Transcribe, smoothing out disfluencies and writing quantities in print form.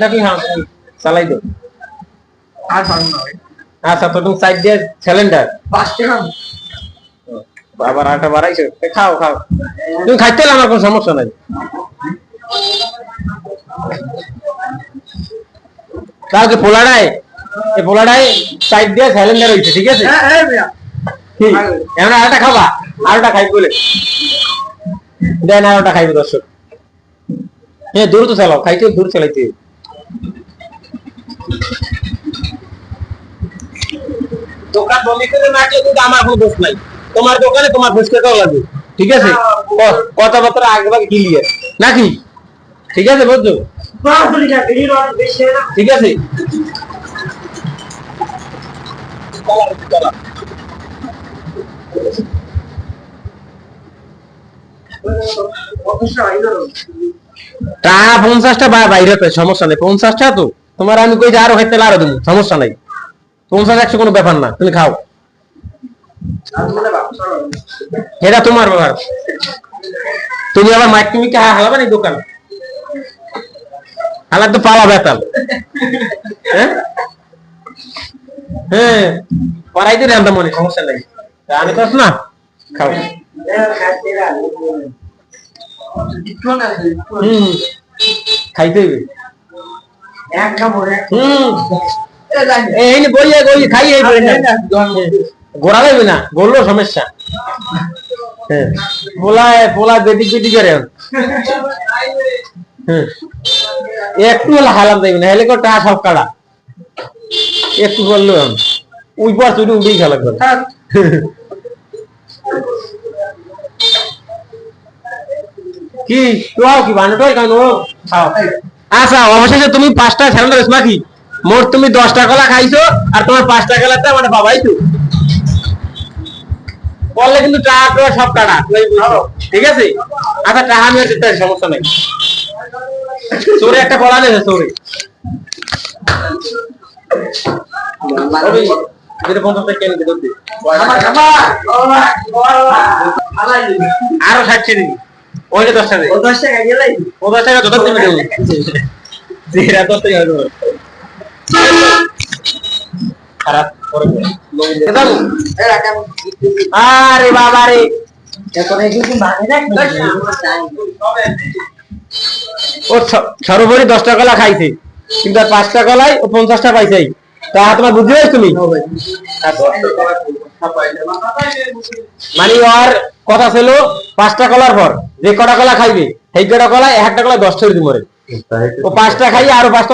নাকি হ্যাঁ চালাই দো আর পারবো না ভাই। আচ্ছা তো তুমি সাইড দিয়ে সিলিন্ডার 5 টাকা আবার আটা বাড়াইছো খাও খাও তুমি খাইতে আমার কোনো সমস্যা নাই তাও কি পোলাডায় এই পোলাডায় সাইড দিয়ে সিলিন্ডার হইছে ঠিক আছে হ্যাঁ ভাইয়া কি এমন আটা খাবা আরটা খাই বলে দেন আরটা খাইবে দর্শক দূর তো চালাও খাইতে দূর চালাইতে দোকান বমি করে না খেয়ে কিন্তু আমার কোনো দোষ নাই তোমার দোকানে তোমার ফুচকাটাও লাগবে ঠিক আছে কথাবার্তা আগেভাগে ক্লিয়ার নাকি ঠিক আছে বুঝছো ঠিক আছে টাকা 50টা বাইরে তো সমস্যা নেই 50টা তো তোমার আমি কই যে আরো খাইতে আরো দেবো সমস্যা নাই 50-100 কোনো ব্যাপার না তুমি খাও এটা তোমার ব্যাপার তুমি আবার মাইক তুমি কে হালাবা না দোকান হালার তো পালা বেতাল হ্যাঁ হ্যাঁ পড়াই দিলে আমরা মনে সমস্যা নাই আমি তো না খাও খাইতে হইবে গোড়া লাগবে না গড়লো সমস্যা হ্যাঁ পোলা বেদিক বেদিক করে একটু হলে হালাম দেবে না হেলে টা সব কাটা একটু করলো ওই পর চুরি উঠেই খেলা করে কি কি বানাটো কেন আচ্ছা অবশেষে তুমি 5টা সিলিন্ডার নাকি মোট তুমি 10টা কলা খাইছো আর তোমার 5টা কলাতে মানে বাবাই তো বললে কিন্তু টাকা সব কাটা ঠিক আছে আচ্ছা টাকা আমি আর দিতে সমস্যা নাই চোরে একটা কলা নেছে চোরে আরো 60 দিবি ওইটা 10টা দে 10 টাকা গেলাই 10 টাকা যত দিবি দেবো যেটা 10 টাকা দেবো খারাপ করে আরে বাবা রে এখন এই কিছু মানে না ও সর্বোপরি 10টা কলা খাইছে কিন্তু আর 5টা কলায় ও 50টা পাইছে তা তোমার বুঝতে পারছো তুমি মানে আর কথা ছিল 5টা কলার পর যে কটা কলা খাইবে সেই কটা কলা একটা কলা 10 টাকা দিব ও 5টা খাই আরো 5টা